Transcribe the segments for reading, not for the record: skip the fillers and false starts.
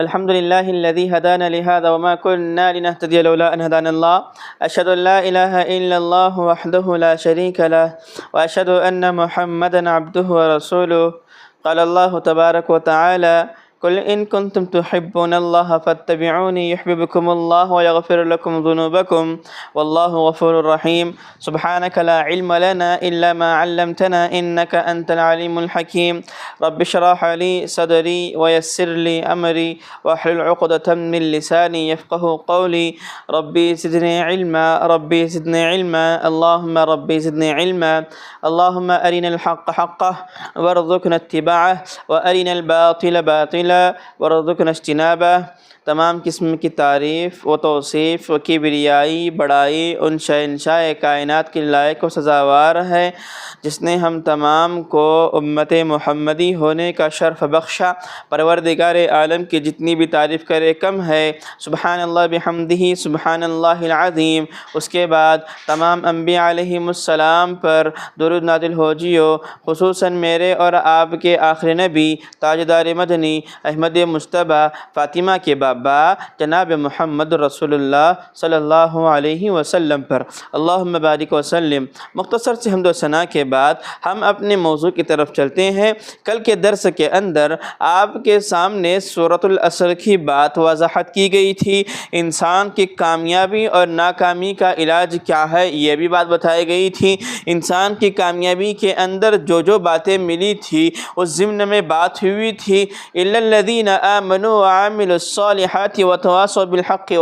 الحمد لله الذي هدانا لهذا وما كنا لنهتدي لولا أن هدانا الله. أشهد أن لا إله إلا الله وحده لا شريك له وأشهد أن محمدا عبده ورسوله. قال الله تبارك وتعالى: قل إن كنتم تحبون الله فاتبعوني يحببكم الله ويغفر لكم ذنوبكم والله غفور رحيم. سبحانك لا علم لنا إلا ما علمتنا إنك أنت العليم الحكيم. رب اشرح لي صدري ويسر لي أمري واحلل عقدة من لساني يفقه قولي. ربي زدني علما ربي زدني علما اللهم ربي زدني علما. اللهم أرنا الحق حقه وارزقنا اتباعه وأرنا الباطل باطلا وارزقنا اجتنابه. تمام قسم کی تعریف و توصیف و کبریائی بڑائی ان شہنشاہ کائنات کے لائق و سزاوار ہے جس نے ہم تمام کو امت محمدی ہونے کا شرف بخشا. پروردگار عالم کی جتنی بھی تعریف کرے کم ہے. سبحان اللہ بحمدہ سبحان اللہ العظیم. اس کے بعد تمام انبیاء علیہم السلام پر درود نازل ہو جیو، خصوصاً میرے اور آپ کے آخر نبی تاجدار مدنی احمد مجتبیٰ فاطمہ کے بابا جناب محمد رسول اللہ صلی اللہ علیہ وسلم پر. اللہم بارک وسلم. مختصر سے حمد و ثنا کے بعد ہم اپنے موضوع کی طرف چلتے ہیں. کل کے درس کے اندر آپ کے سامنے سورۃ العصر کی بات وضاحت کی گئی تھی. انسان کی کامیابی اور ناکامی کا علاج کیا ہے یہ بھی بات بتائی گئی تھی. انسان کی کامیابی کے اندر جو جو باتیں ملی تھی اس ضمن میں بات ہوئی تھی الا الذین آمنوا وعملوا الصالحات وتواصوا بالحق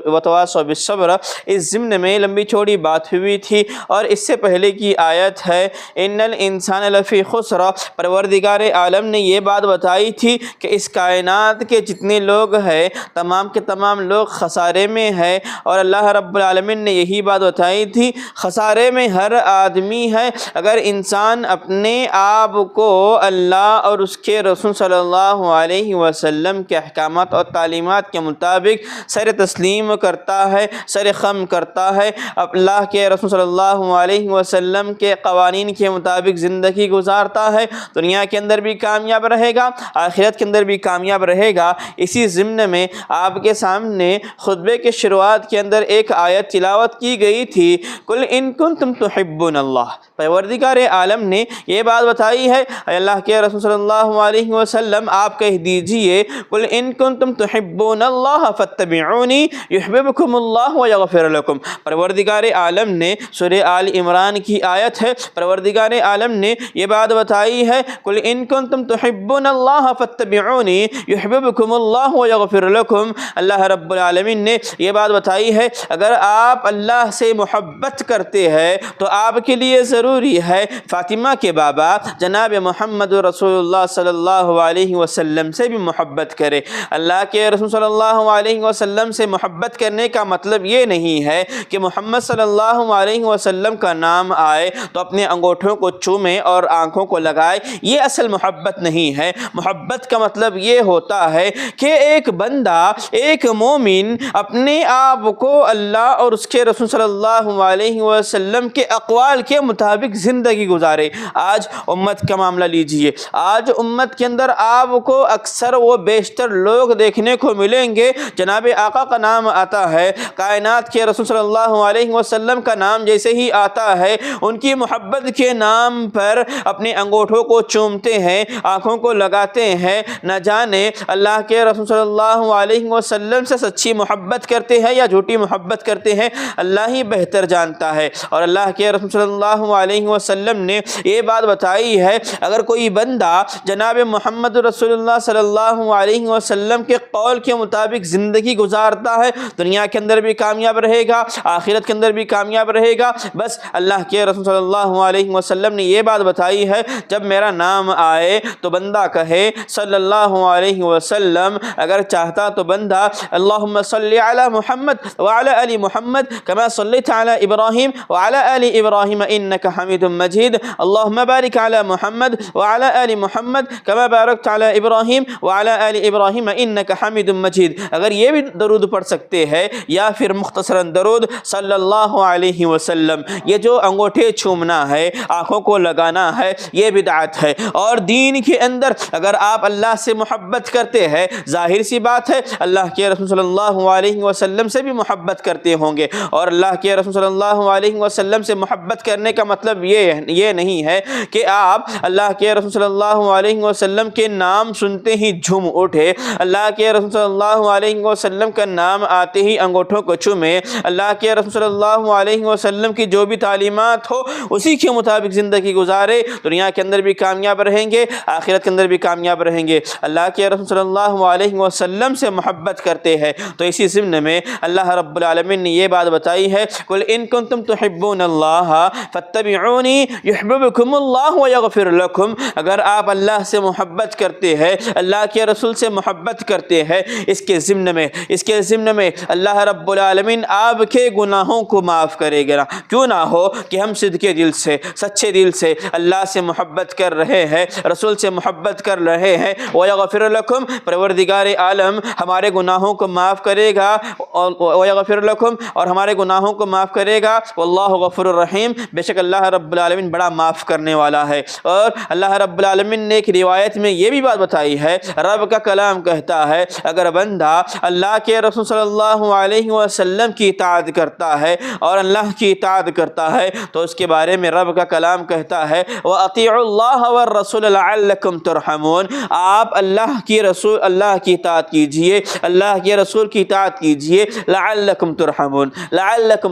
وتواصوا بالصبر. اس ضمن میں لمبی چوڑی بات ہوئی تھی. اور اس سے پہلے کی آیت ہے ان الانسان لفی خسر. پروردگار عالم نے یہ بات بتائی تھی کہ اس کائنات کے جتنے لوگ ہیں تمام کے تمام لوگ خسارے میں ہیں. اور اللہ رب العالمین نے یہی بات بتائی تھی خسارے میں ہر آدمی ہے. اگر انسان اپنے آپ کو اللہ اور اس کے رسول صلی اللہ علیہ وسلم کے احکامات اور تعلیمات کے مطابق سر تسلیم کرتا ہے، سر خم کرتا ہے، اللہ کے رسول صلی اللہ علیہ وسلم کے قوانین کے مطابق زندگی گزارتا ہے، دنیا کے اندر بھی کامیاب رہے گا، آخرت کے اندر بھی کامیاب رہے گا. اسی ضمن میں آپ کے سامنے خطبے کے شروعات کے اندر ایک آیت تلاوت کی گئی تھی قل ان کنتم تحبون اللہ. پروردگار عالم نے یہ بات بتائی ہے اللہ کے رسول صلی اللہ علیہ وسلم آپ کہہ دیجئے قل ان کنتم تحبون اللہ فاتبعونی یحببکم اللہ ویغفر لکم. پروردگار عالم نے سورہ آل عمران کی آیت ہے. پروردگار عالم نے یہ بات بتائی ہے قل ان کنتم تحبون اللہ فاتبعونی یحببکم اللہ ویغفر لکم. اللہ رب العالمین نے یہ بات بتائی ہے اگر آپ اللہ سے محبت کرتے ہیں تو آپ کے لیے ضروری ہے فاطمہ کے بابا جناب محمد رسول اللہ صلی اللہ علیہ وسلم سے بھی محبت کرے. اللہ کے رسول صلی اللہ علیہ وسلم سے محبت کرنے کا مطلب یہ نہیں ہے کہ محمد صلی اللہ علیہ وسلم کا نام آئے تو اپنے انگوٹھوں کو چومیں اور آنکھوں کو لگائے. یہ اصل محبت نہیں ہے. محبت کا مطلب یہ ہوتا ہے کہ ایک بندہ ایک مومن اپنے آپ کو اللہ اور اس کے رسول صلی اللہ علیہ وسلم کے اقوال کے مطابق زندگی گزارے. آج امت کا معاملہ لیجئے. آج امت کے اندر آپ کو اکثر و بیشتر لوگ دیکھنے کو ملیں گے جناب آقا کا نام آتا ہے، کائنات کے رسول صلی اللہ علیہ وسلم کا نام جیسے ہی آتا ہے ان کی محبت کے نام پر اپنے انگوٹھوں کو چومتے ہیں، آنکھوں کو لگاتے ہیں. نہ جانے اللہ کے رسول صلی اللہ علیہ وسلم سے سچی محبت کرتے ہیں یا جھوٹی محبت کرتے ہیں اللہ ہی بہتر جانتا ہے. اور اللہ کے رسول صلی اللہ علیہ وسلم نے یہ بات بتائی ہے اگر کوئی بندہ جناب محمد رسول اللہ صلی اللہ علیہ وسلم کے قول کے مطابق زندگی گزارتا ہے دنیا کے اندر بھی کامیاب رہے گا، آخرت کے اندر بھی کامیاب رہے گا. بس اللہ کے رسول صلی اللہ علیہ وسلم نے یہ بات بتائی ہے جب میرا نام آئے تو بندہ کہے صلی اللہ علیہ وسلم. اگر چاہتا تو بندہ اللہم صلی علی محمد وعلی آل محمد کما صلیت علی ابراہیم وعلی آل ابراہیم انک حمید مجید. اللہم بارک علی محمد وعلی آل محمد کما بارکت علی ابراہیم وعلی آل ابراہیم انک حمید حمید مجید، اگر یہ بھی درود پڑھ سکتے ہیں، یا پھر مختصراً درود صلی اللہ علیہ وسلم، یہ جو انگوٹھے چومنا ہے، آنکھوں کو لگانا ہے، یہ بدعت ہے۔ اور دین کے اندر اگر آپ اللہ سے محبت کرتے ہیں، ظاہر سی بات ہے اللہ کے رسول صلی اللہ علیہ وسلم سے بھی محبت کرتے ہوں گے، اور اللہ کے رسول صلی اللہ علیہ وسلم سے محبت کرنے کا مطلب یہ نہیں ہے کہ آپ اللہ کے رسول صلی اللہ علیہ وسلم کے نام سنتے ہی جھوم اٹھے، اللہ کے رسول صلی اللہ علیہ وسلم کا نام آتے ہی انگوٹھوں کو چومے، اللہ کے رسول صلی اللہ علیہ وسلم کی جو بھی تعلیمات ہو اسی کے مطابق زندگی گزارے، دنیا کے اندر بھی کامیاب رہیں گے، آخرت کے اندر بھی کامیاب رہیں گے۔ اللہ کے رسول صلی اللہ علیہ وسلم سے محبت کرتے ہیں تو اسی ضمن میں اللہ رب العالمین نے یہ بات بتائی ہے، قل ان کنتم تحبون اللہ فاتبعونی یحببکم اللہ ویغفر لکم، اگر آپ اللہ سے محبت کرتے ہیں، اللہ کے رسول سے محبت کرتے ہیں، اس کے ضمن میں اللہ رب العالمین آپ کے گناہوں کو معاف کرے گا۔ کیوں نہ ہو کہ ہم صدقے دل سے، سچے دل سے اللہ سے محبت کر رہے ہیں، رسول سے محبت کر رہے ہیں، وَيَغْفِرْ لَكُمْ، پروردگار عالم ہمارے گناہوں کو معاف کرے گا، وَيَغْفِرْ لَكُمْ، اور ہمارے گناہوں کو معاف کرے گا، واللہ غفور الرحیم، بے شک اللہ رب العالمین بڑا معاف کرنے والا ہے۔ اور اللہ رب العالمین نے ایک روایت میں یہ بھی بات بتائی ہے، رب کا کلام کہتا ہے اگر بندہ اللہ کے رسول صلی اللہ علیہ وسلم کی اطاعت کرتا ہے اور اللہ کی اطاعت کرتا ہے تو اس کے بارے میں رب کا کلام کہتا ہے وَأَطِيعُوا اللَّهَ وَالرَّسُولَ لَعَلَّكُمْ تُرْحَمُونَ، آپ اللہ کی اطاعت کیجئے، اللہ کے رسول کی اطاعت کیجئے، لَعَلَّكُمْ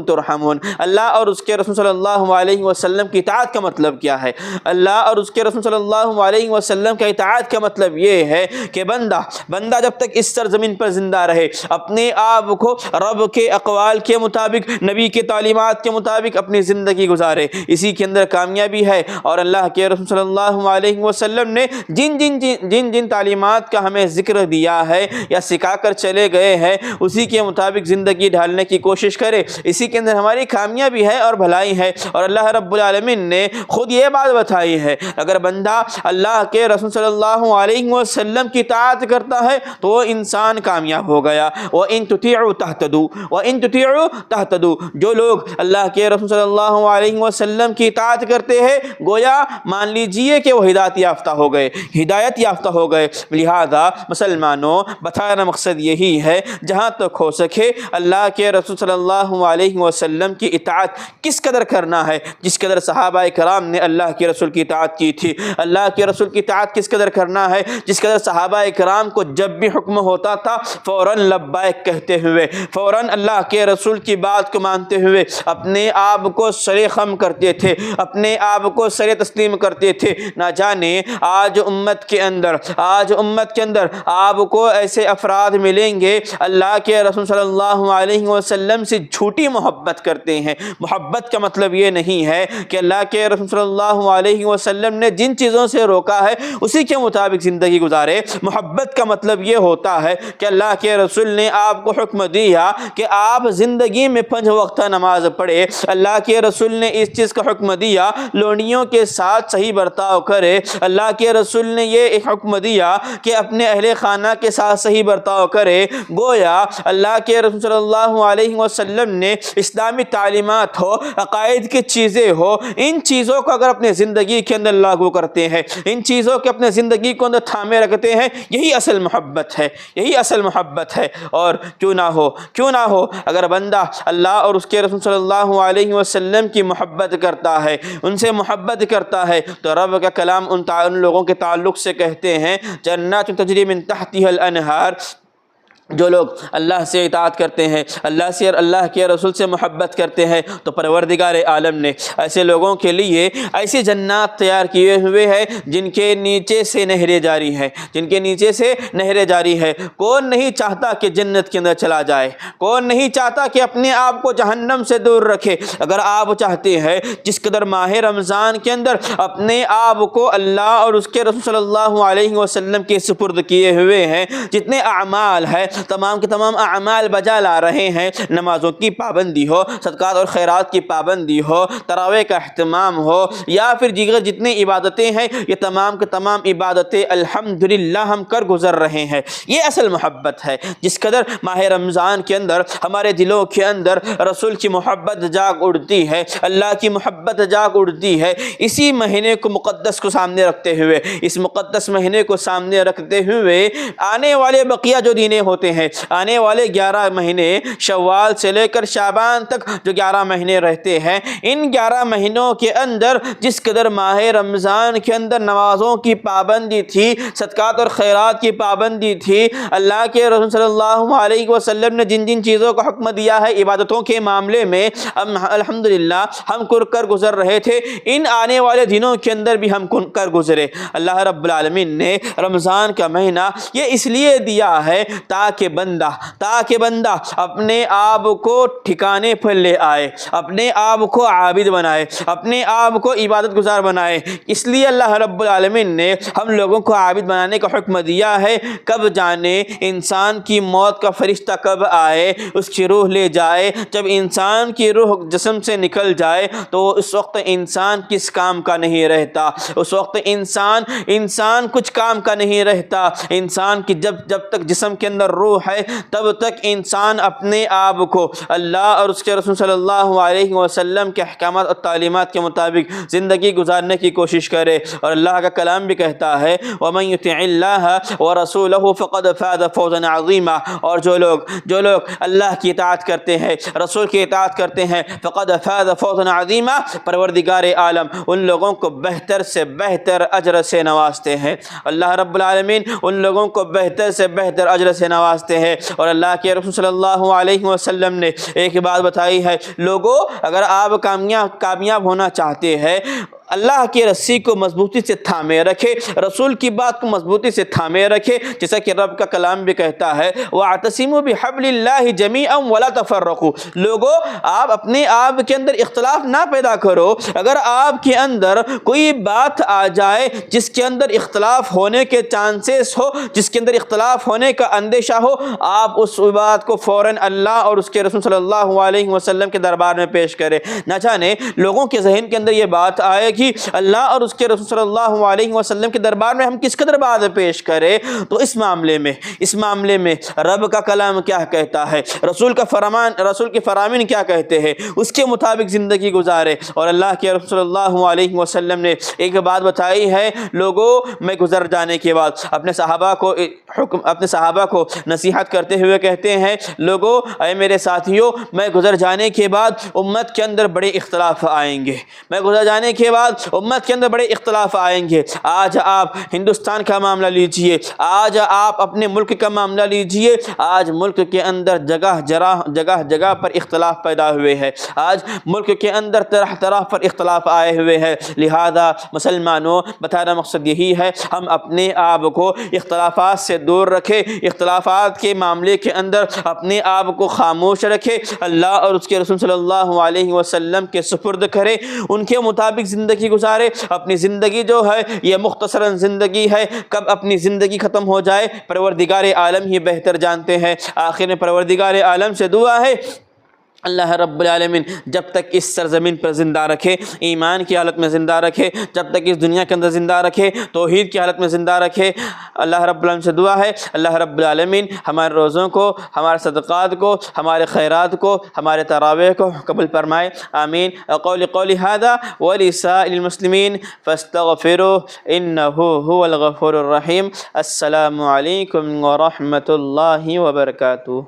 تُرْحَمُونَ۔ اللہ اور اس کے رسول صلی اللہ علیہ وسلم کی اطاعت کا مطلب کیا ہے؟ اللہ اور اس کے رسول صلی اللہ علیہ وسلم کی اطاعت کا مطلب یہ ہے کہ بندہ جب تک اس سرزمین پر زندہ رہے اپنے آپ کو رب کے اقوال کے مطابق، نبی کے تعلیمات کے مطابق اپنی زندگی گزارے، اسی کے اندر کامیابی ہے۔ اور اللہ کے رسول صلی اللہ علیہ وسلم نے جن تعلیمات کا ہمیں ذکر دیا ہے یا سکھا کر چلے گئے ہیں اسی کے مطابق زندگی ڈھالنے کی کوشش کرے، اسی کے اندر ہماری کامیابی ہے اور بھلائی ہے۔ اور اللہ رب العالمین نے خود یہ بات بتائی ہے اگر بندہ اللہ کے رسول صلی اللہ علیہ وسلم کی اطاعت کرتا ہے تو وہ انسان کامیاب ہو گیا۔ وَإِن تُطِيعُوا تَهْتَدُوا، جو لوگ اللہ کے رسول صلی اللہ علیہ وسلم کی اطاعت کرتے ہیں گویا مان لیجئے کہ وہ ہدایت یافتہ ہو گئے۔ لہذا مسلمانوں بتانا مقصد یہی ہے جہاں تک ہو سکے اللہ کے رسول صلی اللہ علیہ وسلم کی اطاعت کس قدر کرنا ہے، جس قدر صحابہ کرام نے اللہ کے رسول کی اطاعت کی تھی، اللہ کے رسول کی اطاعت کس قدر کرنا ہے، جس قدر صحابہ کرام کو جب بھی حکم ہوتا تھا فوراً لبیک کہتے ہوئے، فوراً اللہ کے رسول کی بات کو مانتے ہوئے اپنے آپ کو سر خم کرتے تھے، اپنے آپ کو سر تسلیم کرتے تھے۔ نہ جانے آج امت کے اندر آپ کو ایسے افراد ملیں گے اللہ کے رسول صلی اللہ علیہ وسلم سے جھوٹی محبت کرتے ہیں۔ محبت کا مطلب یہ نہیں ہے کہ اللہ کے رسول صلی اللہ علیہ وسلم نے جن چیزوں سے روکا ہے اسی کے مطابق زندگی گزارے۔ محبت کا مطلب یہ ہوتا ہے کہ اللہ کے رسول نے آپ کو حکم دیا کہ آپ زندگی میں 5 وقت نماز پڑھے، اللہ کے رسول نے اس چیز کا حکم دیا لونڈیوں کے ساتھ صحیح برتاؤ کرے، اللہ کے رسول نے یہ حکم دیا کہ اپنے اہل خانہ کے ساتھ صحیح برتاؤ کرے۔ گویا اللہ کے رسول صلی اللہ علیہ وسلم نے اسلامی تعلیمات ہو، عقائد کی چیزیں ہو، ان چیزوں کو اگر اپنے زندگی کے اندر لاگو کرتے ہیں، ان چیزوں کو اپنے زندگی کو اندر تھامے رکھتے ہیں، یہی اصل محبت ہے۔ اور کیوں نہ ہو اگر بندہ اللہ اور اس کے رسول صلی اللہ علیہ وسلم کی محبت کرتا ہے، ان سے محبت کرتا ہے تو رب کا کلام ان لوگوں کے تعلق سے کہتے ہیں جنات تجری من تحتها الانہار، جو لوگ اللہ سے اطاعت کرتے ہیں، اللہ کے رسول سے محبت کرتے ہیں تو پروردگار عالم نے ایسے لوگوں کے لیے ایسی جنات تیار کیے ہوئے ہیں جن کے نیچے سے نہریں جاری ہے۔ کون نہیں چاہتا کہ جنت کے اندر چلا جائے؟ کون نہیں چاہتا کہ اپنے آپ کو جہنم سے دور رکھے؟ اگر آپ چاہتے ہیں جس قدر ماہ رمضان کے اندر اپنے آپ کو اللہ اور اس کے رسول صلی اللہ علیہ وسلم کے سپرد کیے ہوئے ہیں، جتنے اعمال ہیں تمام کے تمام اعمال بجا لا رہے ہیں، نمازوں کی پابندی ہو، صدقات اور خیرات کی پابندی ہو، تراویح کا اہتمام ہو، یا پھر دیگر جتنی عبادتیں ہیں، یہ تمام کے تمام عبادتیں الحمدللہ ہم کر گزر رہے ہیں۔ یہ اصل محبت ہے، جس قدر ماہ رمضان کے اندر ہمارے دلوں کے اندر رسول کی محبت جاگ اڑتی ہے، اللہ کی محبت جاگ اڑتی ہے۔ اسی مہینے کو مقدس کو سامنے رکھتے ہوئے، اس مقدس مہینے کو سامنے رکھتے ہوئے آنے والے بقیہ جو دینیں ہوتے ہیں، آنے والے 11 مہینے شوال سے لے کر شعبان تک جو 11 مہینے رہتے ہیں، ان 11 مہینوں کے اندر جس قدر ماہ رمضان کے اندر نمازوں کی پابندی تھی، صدقات اور خیرات کی پابندی تھی، اللہ کے رسول صلی اللہ علیہ وسلم نے جن جن چیزوں کا حکم دیا ہے عبادتوں کے معاملے میں، الحمدللہ ہم کر گزر رہے تھے، ان آنے والے دنوں کے اندر بھی ہم کر گزرے۔ اللہ رب العالمین نے رمضان کا مہینہ یہ اس لیے دیا ہے تاکہ بندہ اپنے آپ کو ٹھکانے پر لے آئے، اپنے آپ کو عابد بنائے، اپنے آپ کو عبادت گزار بنائے۔ اس لیے اللہ رب العالمین نے ہم لوگوں کو عابد بنانے کا حکم دیا ہے۔ کب جانے انسان کی موت کا فرشتہ کب آئے، اس کی روح لے جائے، جب انسان کی روح جسم سے نکل جائے تو اس وقت انسان کس کام کا نہیں رہتا، اس وقت انسان کچھ کام کا نہیں رہتا۔ انسان کی جب تک جسم کے اندر روح ہے تب تک انسان اپنے آپ کو اللہ اور اس کے رسول صلی اللہ علیہ وسلم کے احکامات اور تعلیمات کے مطابق زندگی گزارنے کی کوشش کرے۔ اور اللہ کا کلام بھی کہتا ہے وَمَن يُطِعِ اللَّهَ وَرَسُولَهُ فَقَدْ فَازَ فَوْزًا عَظِيمًا، اور جو لوگ اللہ کی اطاعت کرتے ہیں، رسول کی اطاعت کرتے ہیں، فَقَدْ فَازَ فَوْزًا عَظِيمًا، پروردگار عالم ان لوگوں کو بہتر سے بہتر اجر سے نوازتے ہیں۔ اللہ رب العالمین ان لوگوں کو بہتر سے بہتر اجر سے نوازتے ہیں۔ اور اللہ کے رسول صلی اللہ علیہ وسلم نے ایک بات بتائی ہے، لوگوں اگر آپ کامیاب ہونا چاہتے ہیں، اللہ کی رسی کو مضبوطی سے تھامے رکھے، رسول کی بات کو مضبوطی سے تھامے رکھے، جیسا کہ رب کا کلام بھی کہتا ہے وَاعْتَصِمُوا بِحَبْلِ اللَّهِ جَمِيعًا وَلَا تَفَرَّقُوا۔ لوگوں آپ اپنے آپ کے اندر اختلاف نہ پیدا کرو۔ اگر آپ کے اندر کوئی بات آ جائے جس کے اندر اختلاف ہونے کے چانسز ہو، جس کے اندر اختلاف ہونے کا اندیشہ ہو، آپ اس بات کو فوراً اللہ اور اس کے رسول صلی اللہ علیہ وسلم کے دربار میں پیش کریں۔ نہ جانے لوگوں کے ذہن کے اندر یہ بات آئے کہ اللہ اور اس کے رسول صلی اللہ علیہ وسلم کے دربار میں ہم کس قدر بات پیش کریں۔ تو اس معاملے میں رب کا کلام کیا کہتا ہے، رسول کے فرامین کیا کہتے ہیں، اس کے مطابق زندگی گزارے۔ اور اللہ کے رسول صلی اللہ علیہ وسلم نے ایک بات بتائی ہے، لوگوں میں گزر جانے کے بعد اپنے صحابہ کو نصیحت کرتے ہوئے کہتے ہیں، لوگوں اے میرے ساتھیوں، میں گزر جانے کے بعد امت کے اندر بڑے اختلاف آئیں گے، میں گزر جانے کے بعد امت کے اندر بڑے اختلاف آئیں گے۔ آج آپ ہندوستان کا معاملہ لیجئے، آج آپ اپنے ملک کا معاملہ لیجئے، آج ملک کے اندر جگہ پر اختلاف پیدا ہوئے ہیں، آج ملک کے اندر طرح پر اختلاف آئے ہوئے ہیں۔ لہذا مسلمانوں، بتانا مقصد یہی ہے ہم اپنے آپ کو اختلافات سے دور رکھے، اختلافات کے معاملے کے اندر اپنے آپ کو خاموش رکھے، اللہ اور اس کے رسول صلی اللہ علیہ وسلم کے سپرد کرے، ان کے مطابق زندگی گزارے۔ اپنی زندگی جو ہے یہ مختصراً زندگی ہے، کب اپنی زندگی ختم ہو جائے پروردگار عالم ہی بہتر جانتے ہیں۔ آخر میں پروردگار عالم سے دعا ہے اللہ رب العالمین جب تک اس سرزمین پر زندہ رکھے، ایمان کی حالت میں زندہ رکھے، جب تک اس دنیا کے اندر زندہ رکھے، توحید کی حالت میں زندہ رکھے۔ اللہ رب العالمین سے دعا ہے اللہ رب العالمین ہمارے روزوں کو، ہمارے صدقات کو، ہمارے خیرات کو، ہمارے تراویح کو قبول فرمائے، آمین۔ اقول قولی ھذا ولسائر المسلمین فاستغفروہ انہ ھو الغفور الرحیم۔ السلام علیکم ورحمۃ اللہ وبرکاتہ۔